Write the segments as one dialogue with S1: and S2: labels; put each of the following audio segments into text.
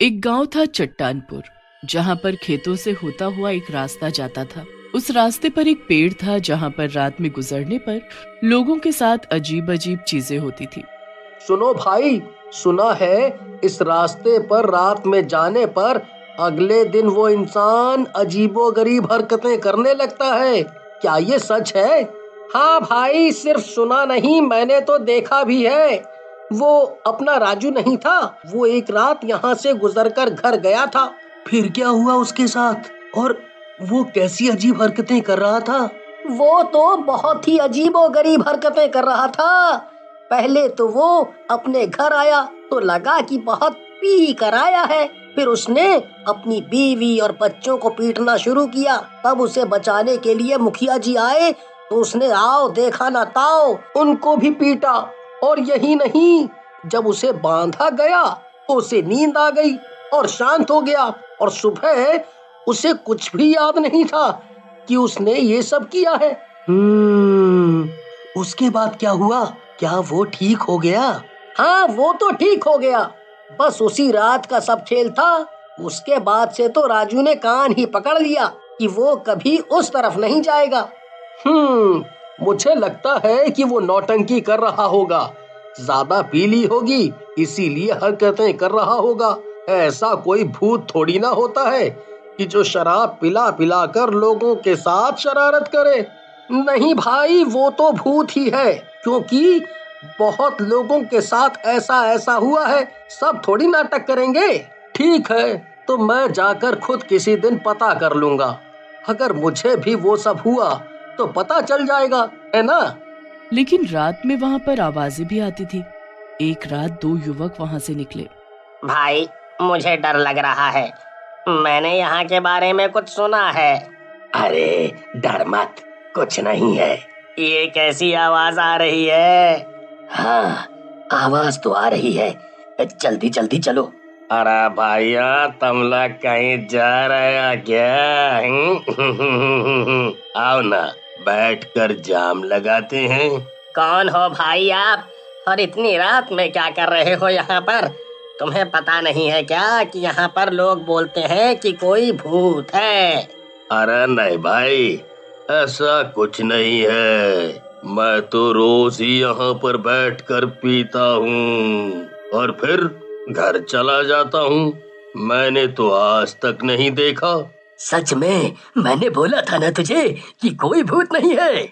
S1: एक गांव था चट्टानपुर, जहां पर खेतों से होता हुआ एक रास्ता जाता था। उस रास्ते पर एक पेड़ था जहां पर रात में गुजरने पर लोगों के साथ अजीब अजीब चीजें होती थी।
S2: सुनो भाई, सुना है इस रास्ते पर रात में जाने पर अगले दिन वो इंसान अजीबोगरीब हरकतें करने लगता है। क्या ये सच है? हाँ भाई, सिर्फ सुना नहीं, मैंने तो देखा भी है। वो अपना राजू नहीं था, वो एक रात यहाँ से गुजरकर घर गया था। फिर क्या हुआ उसके साथ और वो कैसी अजीब हरकतें कर रहा था? वो तो बहुत ही अजीबोगरीब हरकतें कर रहा था। पहले तो वो अपने घर आया तो लगा कि बहुत पी कर आया है। फिर उसने अपनी बीवी और बच्चों को पीटना शुरू किया। तब उसे बचाने के लिए मुखिया जी आए तो उसने आओ देखा ना ताओ उनको भी पीटा। और यही नहीं, जब उसे बांधा गया तो उसे नींद आ गई और शांत हो गया। और सुबह उसे कुछ भी याद नहीं था कि उसने ये सब किया है। उसके बाद क्या हुआ? क्या वो ठीक हो गया? हाँ, वो तो ठीक हो गया। बस उसी रात का सब खेल था। उसके बाद से तो राजू ने कान ही पकड़ लिया कि वो कभी उस तरफ नहीं जाएगा। मुझे लगता है कि वो नौटंकी कर रहा होगा। ज्यादा पी ली होगी, इसीलिए हरकतें कर रहा होगा। ऐसा कोई भूत थोड़ी ना होता है कि जो शराब पिला पिला कर लोगों के साथ शरारत करे। नहीं भाई, वो तो भूत ही है, क्योंकि बहुत लोगों के साथ ऐसा ऐसा हुआ है। सब थोड़ी नाटक करेंगे। ठीक है, तो मैं जाकर खुद किसी दिन पता कर लूंगा। अगर मुझे भी वो सब हुआ तो पता चल जाएगा, है ना?
S1: लेकिन रात में वहां पर आवाजें भी आती थी। एक रात दो युवक वहां से निकले।
S3: भाई, मुझे डर लग रहा है। मैंने यहाँ के बारे में कुछ सुना है।
S2: अरे डर मत, कुछ नहीं है।
S3: ये कैसी आवाज आ रही है?
S2: हाँ, आवाज तो आ रही है। जल्दी जल्दी चलो।
S3: अरे भैया, तुम लोग कहीं जा रहे हो क्या?
S2: आओ ना, बैठकर जाम लगाते हैं।
S3: कौन हो भाई आप? और इतनी रात में क्या कर रहे हो यहाँ पर? तुम्हें पता नहीं है क्या कि यहाँ पर लोग बोलते हैं कि कोई भूत है?
S2: अरे नहीं भाई, ऐसा कुछ नहीं है। मैं तो रोज ही यहाँ पर बैठकर पीता हूँ और फिर घर चला जाता हूँ। मैंने तो आज तक नहीं देखा।
S3: सच में? मैंने बोला था ना तुझे कि कोई भूत नहीं है।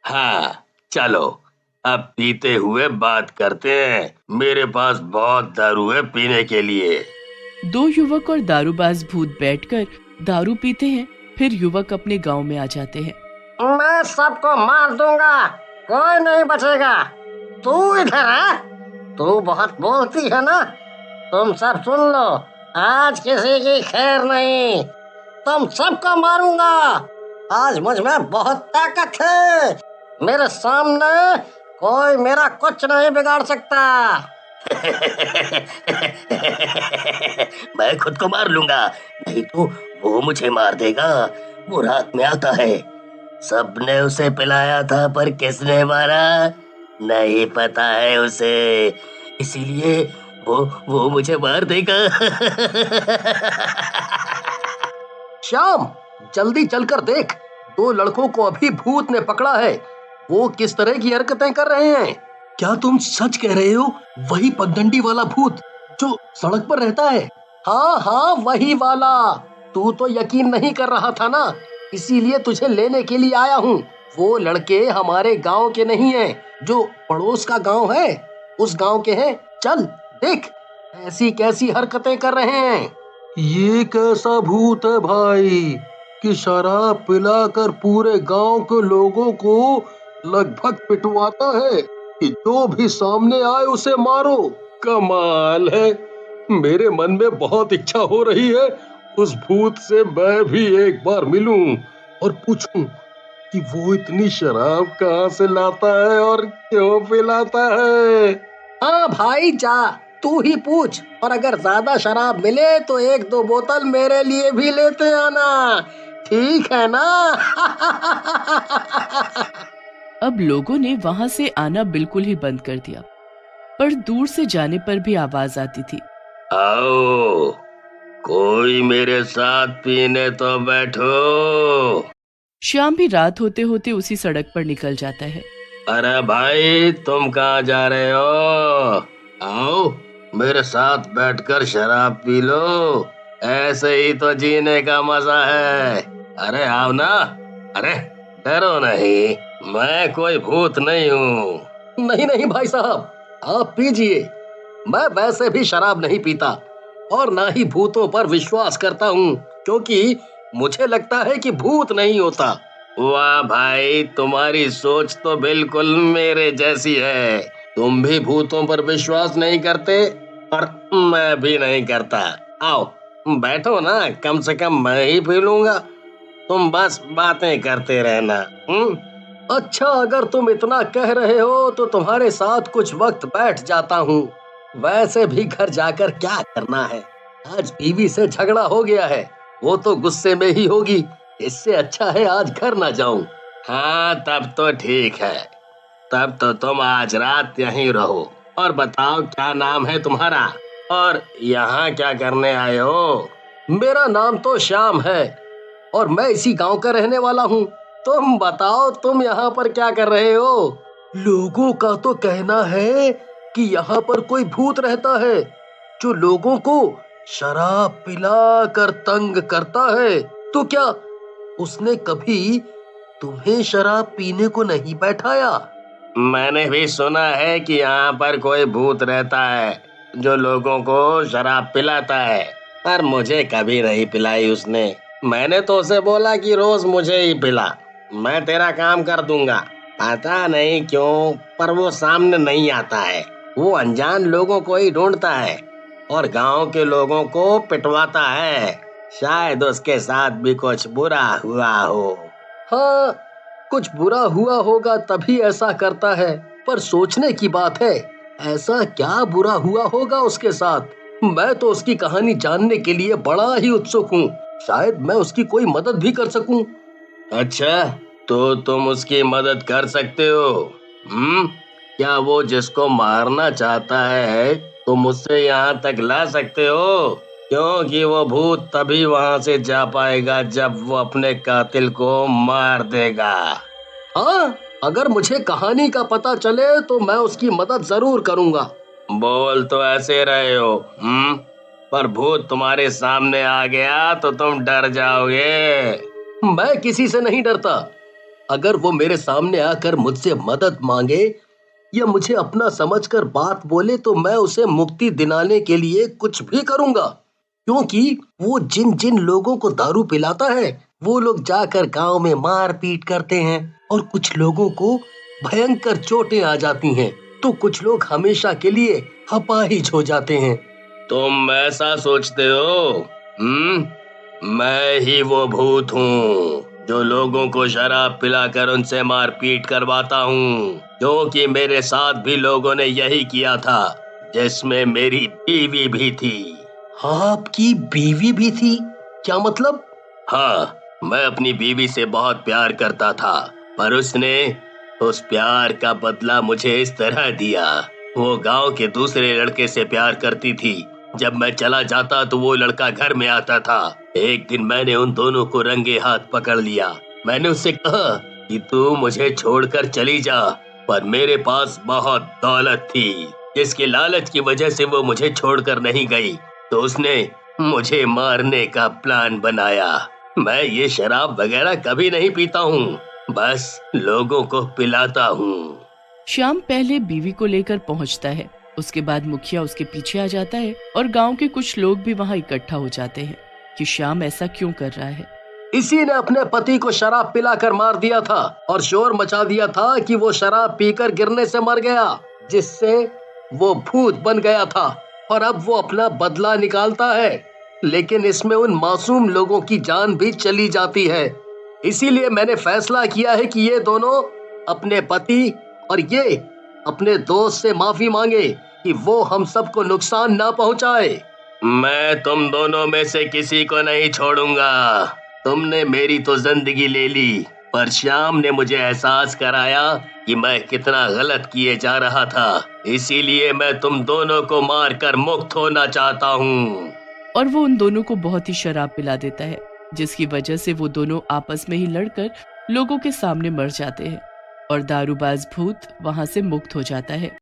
S2: हाँ, चलो अब पीते हुए बात करते हैं। मेरे पास बहुत दारू है पीने के लिए।
S1: दो युवक और दारूबाज भूत बैठकर दारू पीते हैं। फिर युवक अपने गांव में आ जाते हैं।
S3: मैं सबको मार दूंगा, कोई नहीं बचेगा। तू इधर आ, तू बहुत बोलती है ना। तुम सब सुन लो, आज किसी की खैर नहीं। तुम सबको मारूंगा। आज मुझ में बहुत ताकत है। मेरे सामने कोई मेरा कुछ नहीं बिगाड़ सकता।
S2: मैं खुद को मार लूंगा, नहीं तो वो मुझे मार देगा। वो रात में आता है। सबने उसे पिलाया था, पर किसने मारा नहीं पता है उसे, इसीलिए वो मुझे मार देगा। श्याम, जल्दी चलकर देख, दो लड़कों को अभी भूत ने पकड़ा है। वो किस तरह की हरकतें कर रहे हैं। क्या तुम सच कह रहे हो? वही पगडंडी वाला भूत जो सड़क पर रहता है? हाँ हाँ, वही वाला। तू तो यकीन नहीं कर रहा था ना, इसीलिए तुझे लेने के लिए आया हूँ। वो लड़के हमारे गांव के नहीं हैं, जो पड़ोस का गांव है उस गांव के हैं। चल देख, ऐसी कैसी हरकतें कर रहे हैं। ये कैसा भूत है भाई कि शराब पिलाकर पूरे गांव के लोगों को लगभग पिटवाता है कि जो भी सामने आए उसे मारो। कमाल है, मेरे मन में बहुत इच्छा हो रही है उस भूत से मैं भी एक बार मिलूं और पूछूं कि वो इतनी शराब कहाँ से लाता है और क्यों पिलाता है। हाँ भाई, जा तू ही पूछ, और अगर ज्यादा शराब मिले तो एक दो बोतल मेरे लिए भी लेते आना, ठीक है ना?
S1: अब लोगों ने वहां से आना बिल्कुल ही बंद कर दिया, पर दूर से जाने पर भी आवाज आती थी।
S2: आओ, कोई मेरे साथ पीने तो बैठो।
S1: श्याम भी रात होते होते उसी सड़क पर निकल जाता है।
S2: अरे भाई, तुम कहाँ जा रहे हो? आओ, मेरे साथ बैठकर शराब पी लो। ऐसे ही तो जीने का मजा है। अरे आओ ना। अरे डरो नहीं, मैं कोई भूत नहीं हूँ। नहीं नहीं भाई साहब, आप पीजिए। मैं वैसे भी शराब नहीं पीता और ना ही भूतों पर विश्वास करता हूँ, क्योंकि मुझे लगता है कि भूत नहीं होता। वाह भाई, तुम्हारी सोच तो बिल्कुल मेरे जैसी है। तुम भी भूतों पर विश्वास नहीं करते और मैं भी नहीं करता। आओ बैठो ना, कम से कम मैं ही पी लूंगा। तुम बस बातें करते रहना। अच्छा, अगर तुम इतना कह रहे हो तो तुम्हारे साथ कुछ वक्त बैठ जाता हूँ। वैसे भी घर जाकर क्या करना है? आज बीवी से झगड़ा हो गया है, वो तो गुस्से में ही होगी। इससे अच्छा है आज घर ना जाऊं। हाँ तब तो ठीक है, तब तो तुम आज रात यहीं रहो। और बताओ क्या नाम है तुम्हारा और यहाँ क्या करने आए हो? मेरा नाम तो श्याम है और मैं इसी गांव का रहने वाला हूँ। तुम बताओ, तुम यहाँ पर क्या कर रहे हो? लोगों का तो कहना है कि यहाँ पर कोई भूत रहता है जो लोगों को शराब पिला कर तंग करता है। तो क्या उसने कभी तुम्हें शराब पीने को नहीं बैठाया? मैंने भी सुना है कि यहाँ पर कोई भूत रहता है जो लोगों को शराब पिलाता है, पर मुझे कभी नहीं पिलाई उसने। मैंने तो उसे बोला कि रोज मुझे ही पिला, मैं तेरा काम कर दूंगा। पता नहीं क्यों पर वो सामने नहीं आता है। वो अनजान लोगों को ही ढूंढता है और गांव के लोगों को पिटवाता है। शायद उसके साथ भी कुछ बुरा हुआ हो। हाँ, कुछ बुरा हुआ होगा तभी ऐसा करता है। पर सोचने की बात है, ऐसा क्या बुरा हुआ होगा उसके साथ? मैं तो उसकी कहानी जानने के लिए बड़ा ही उत्सुक हूँ। शायद मैं उसकी कोई मदद भी कर सकूं। अच्छा, तो तुम उसकी मदद कर सकते हो? क्या वो जिसको मारना चाहता है तुम उससे यहाँ तक ला सकते हो? क्योंकि वो भूत तभी वहाँ से जा पाएगा जब वो अपने कातिल को मार देगा। हाँ, अगर मुझे कहानी का पता चले तो मैं उसकी मदद जरूर करूँगा। बोल तो ऐसे रहे हो, पर भूत तुम्हारे सामने आ गया तो तुम डर जाओगे। मैं किसी से नहीं डरता। अगर वो मेरे सामने आकर मुझसे मदद मांगे या मुझे अपना समझकर बात बोले तो मैं उसे मुक्ति दिलाने के लिए कुछ भी करूंगा। क्योंकि वो जिन जिन लोगों को दारू पिलाता है वो लोग जाकर गांव में मार पीट करते हैं और कुछ लोगों को भयंकर चोटें आ जाती हैं, तो कुछ लोग हमेशा के लिए अपाहिज हो जाते हैं। तुम ऐसा सोचते हो? मैं ही वो भूत हूँ जो लोगों को शराब पिलाकर उनसे मार पीट करवाता हूँ, क्योंकि मेरे साथ भी लोगों ने यही किया था, जिसमें मेरी बीवी भी थी। आपकी बीवी भी थी? क्या मतलब? हाँ, मैं अपनी बीवी से बहुत प्यार करता था, पर उसने उस प्यार का बदला मुझे इस तरह दिया। वो गांव के दूसरे लड़के से प्यार करती थी। जब मैं चला जाता तो वो लड़का घर में आता था। एक दिन मैंने उन दोनों को रंगे हाथ पकड़ लिया। मैंने उससे कहा कि तू मुझे छोड़कर चली जा, पर मेरे पास बहुत दौलत थी, जिसके लालच की वजह से वो मुझे छोड़कर नहीं गई। तो उसने मुझे मारने का प्लान बनाया। मैं ये शराब वगैरह कभी नहीं पीता हूँ, बस लोगों को पिलाता हूँ।
S1: श्याम पहले बीवी को लेकर पहुँचता है, उसके बाद मुखिया उसके पीछे आ जाता है और गांव के कुछ लोग भी वहाँ इकट्ठा हो जाते हैं कि श्याम ऐसा क्यों कर रहा है।
S2: इसी ने अपने पति को शराब पिलाकर मार दिया था और शोर मचा दिया था कि वो शराब पीकर गिरने से मर गया, जिससे वो भूत बन गया था और अब वो अपना बदला निकालता है। लेकिन इसमें उन मासूम लोगों की जान भी चली जाती है। इसीलिए मैंने फैसला किया है कि ये दोनों अपने पति और ये अपने दोस्त से माफी मांगे कि वो हम सबको नुकसान ना पहुंचाए। मैं तुम दोनों में से किसी को नहीं छोड़ूंगा। तुमने मेरी तो जिंदगी ले ली, पर श्याम ने मुझे एहसास कराया कि मैं कितना गलत किए जा रहा था। इसीलिए मैं तुम दोनों को मारकर मुक्त होना चाहता हूँ।
S1: और वो उन दोनों को बहुत ही शराब पिला देता है, जिसकी वजह से वो दोनों आपस में ही लड़कर लोगों के सामने मर जाते हैं और दारूबाज भूत वहां से मुक्त हो जाता है।